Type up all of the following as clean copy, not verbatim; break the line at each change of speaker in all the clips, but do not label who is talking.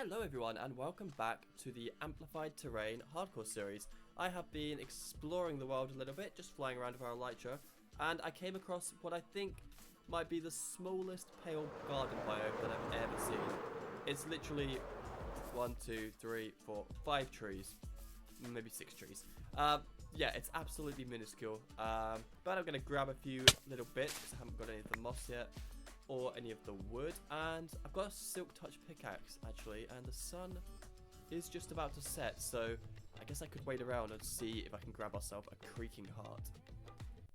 Hello everyone and welcome back to the Amplified Terrain Hardcore series. I have been exploring the world a little bit, just flying around with our elytra, and I came across what I think might be the smallest pale garden biome that I've ever seen. It's literally 1, 2, 3, 4, 5 trees, maybe 6 trees. Yeah, it's absolutely minuscule, but I'm going to grab a few little bits because I haven't got any of the moss yet or any of the wood, and I've got a silk touch pickaxe actually, and the sun is just about to set, so I guess I could wait around and see if I can grab ourselves a creaking heart.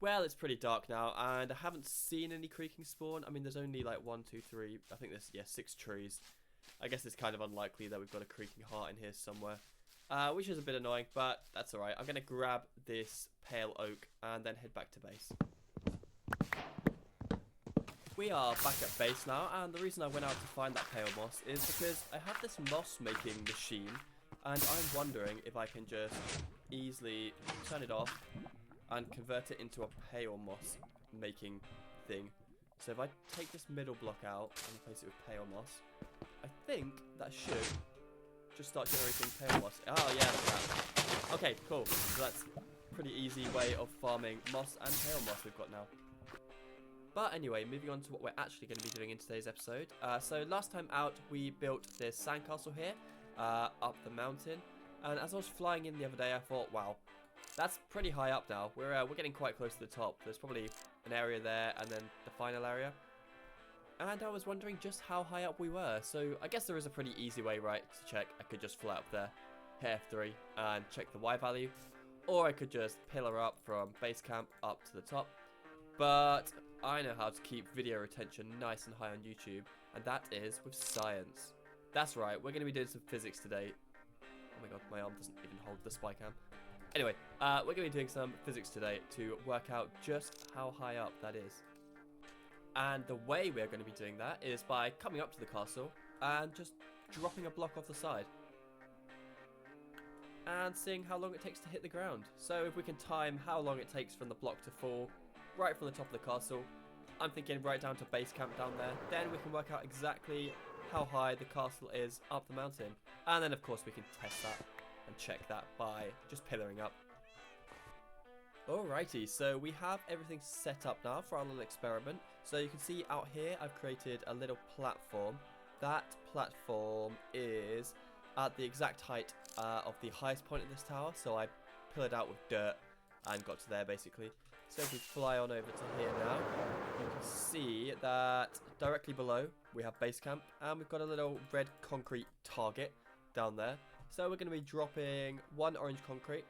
Well, it's pretty dark now and I haven't seen any creaking spawn. I mean, there's only like 1, 2, 3, I think there's 6 trees. I guess it's kind of unlikely that we've got a creaking heart in here somewhere, which is a bit annoying, but that's alright. I'm going to grab this pale oak and then head back to base. We are back at base now, and the reason I went out to find that pale moss is because I have this moss making machine, and I'm wondering if I can just easily turn it off and convert it into a pale moss making thing. So if I take this middle block out and replace it with pale moss, I think that should just start generating pale moss. Oh yeah, look at that. Okay, cool. So that's a pretty easy way of farming moss and pale moss we've got now. But anyway, moving on to what we're actually going to be doing in today's episode. So last time out, we built this sandcastle here, up the mountain. And as I was flying in the other day, I thought, wow, that's pretty high up now. We're getting quite close to the top. There's probably an area there and then the final area. And I was wondering just how high up we were. So I guess there is a pretty easy way, right, to check. I could just fly up there, hit F3, and check the Y value. Or I could just pillar up from base camp up to the top. But I know how to keep video retention nice and high on YouTube, and that is with science. That's right, we're going to be doing some physics today. Oh my god, my arm doesn't even hold the spy cam. Anyway, we're going to be doing some physics today to work out just how high up that is. And the way we're going to be doing that is by coming up to the castle and just dropping a block off the side. And seeing how long it takes to hit the ground. So if we can time how long it takes from the block to fall right from the top of the castle, I'm thinking right down to base camp down there, then we can work out exactly how high the castle is up the mountain. And then of course we can test that and check that by just pillaring up. Alrighty, so we have everything set up now for our little experiment. So you can see out here I've created a little platform. That platform is at the exact height of the highest point of this tower, so I pillared out with dirt and got to there basically. So if we fly on over to here now, you can see that directly below we have base camp, and we've got a little red concrete target down there. So we're going to be dropping 1 orange concrete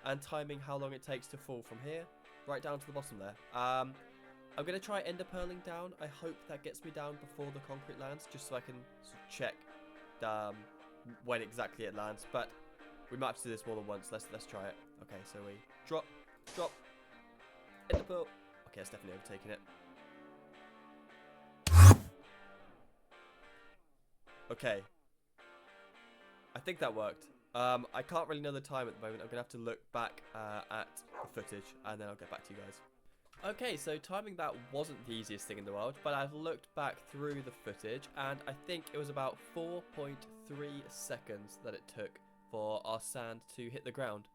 and timing how long it takes to fall from here right down to the bottom there. I'm going to try ender pearling down. I hope that gets me down before the concrete lands, just so I can sort of check when exactly it lands. But we might have to do this more than once. Let's try it. Okay, so we drop. Ender pearl. Okay, it's definitely overtaking it. Okay. I think that worked. I can't really know the time at the moment. I'm going to have to look back at the footage and then I'll get back to you guys. Okay, so timing that wasn't the easiest thing in the world, but I've looked back through the footage and I think it was about 4.3 seconds that it took for our sand to hit the ground.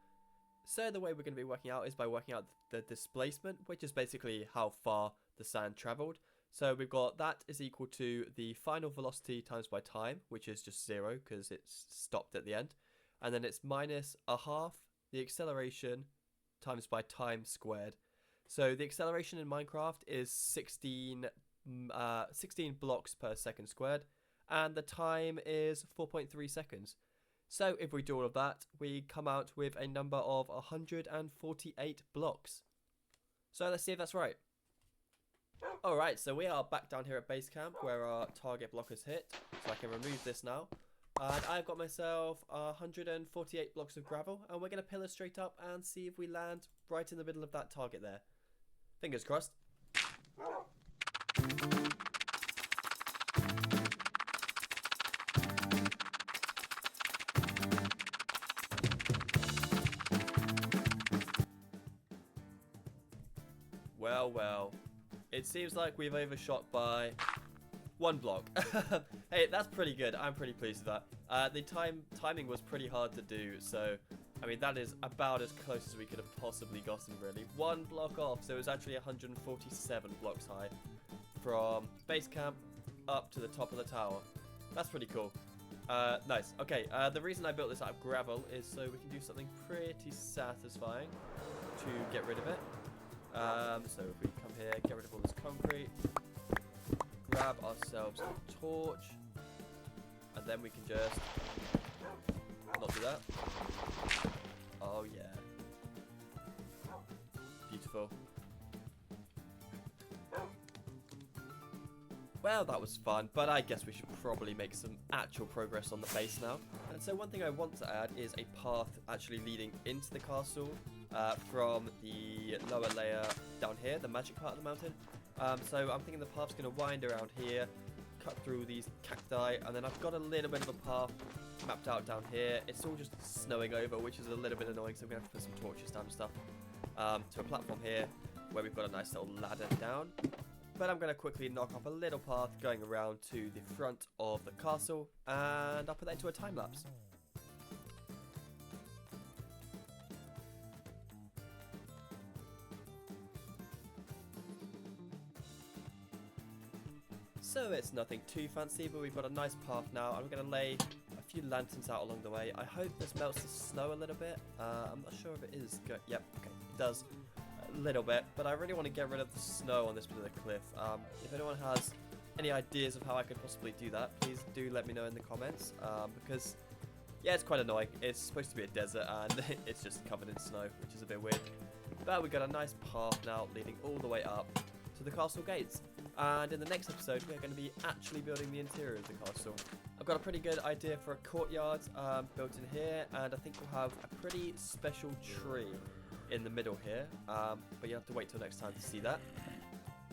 So the way we're going to be working out is by working out the displacement, which is basically how far the sand travelled. So we've got that is equal to the final velocity times by time, which is just 0 because it's stopped at the end. And then it's minus a half the acceleration times by time squared. So the acceleration in Minecraft is 16 blocks per second squared, and the time is 4.3 seconds. So if we do all of that, we come out with a number of 148 blocks. So let's see if that's right. Alright, so we are back down here at base camp where our target block is hit. So I can remove this now. And I've got myself 148 blocks of gravel, and we're going to pillar straight up and see if we land right in the middle of that target there. Fingers crossed. Well, it seems like we've overshot by 1 block. Hey, that's pretty good. I'm pretty pleased with that. The timing was pretty hard to do, so I mean that is about as close as we could have possibly gotten, really. 1 block off, so it was actually 147 blocks high from base camp up to the top of the tower. That's pretty cool. Nice. Okay, the reason I built this out of gravel is so we can do something pretty satisfying to get rid of it. So if we come here, get rid of all this concrete, grab ourselves a torch, and then we can just not do that. Oh yeah. Beautiful. Well, that was fun, but I guess we should probably make some actual progress on the base now. And so one thing I want to add is a path actually leading into the castle from the lower layer down here, the magic part of the mountain. So I'm thinking the path's going to wind around here, cut through these cacti, and then I've got a little bit of a path mapped out down here. It's all just snowing over, which is a little bit annoying, so I'm going to have to put some torches down and stuff to a platform here where we've got a nice little ladder down. But I'm going to quickly knock off a little path going around to the front of the castle, and I'll put that into a time lapse. So it's nothing too fancy, but we've got a nice path now. I'm going to lay a few lanterns out along the way. I hope this melts the snow a little bit. I'm not sure if it is. Yep, okay, it does. Little bit, but I really want to get rid of the snow on this bit of the cliff. If anyone has any ideas of how I could possibly do that, please do let me know in the comments, because yeah, it's quite annoying. It's supposed to be a desert and it's just covered in snow, which is a bit weird. But we got a nice path now leading all the way up to the castle gates, and in the next episode we're going to be actually building the interior of the castle. I've got a pretty good idea for a courtyard built in here, and I think we'll have a pretty special tree in the middle here, but you have to wait till next time to see that.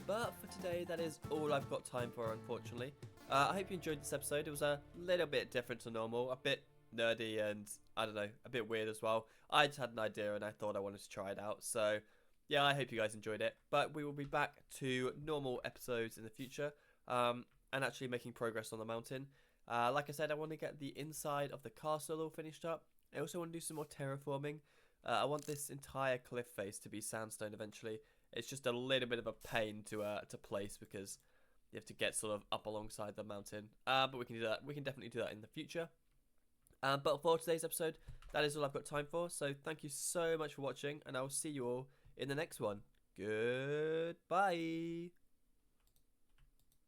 But for today, that is all I've got time for, unfortunately. I hope you enjoyed this episode. It was a little bit different to normal, a bit nerdy, and I don't know, a bit weird as well. I just had an idea and I thought I wanted to try it out, so yeah, I hope you guys enjoyed it. But we will be back to normal episodes in the future, and actually making progress on the mountain. Like I said, I want to get the inside of the castle all finished up. I also want to do some more terraforming. I want this entire cliff face to be sandstone eventually. It's just a little bit of a pain to place because you have to get sort of up alongside the mountain. But we can do that. We can definitely do that in the future. But for today's episode, that is all I've got time for. So thank you so much for watching, and I will see you all in the next one. Goodbye.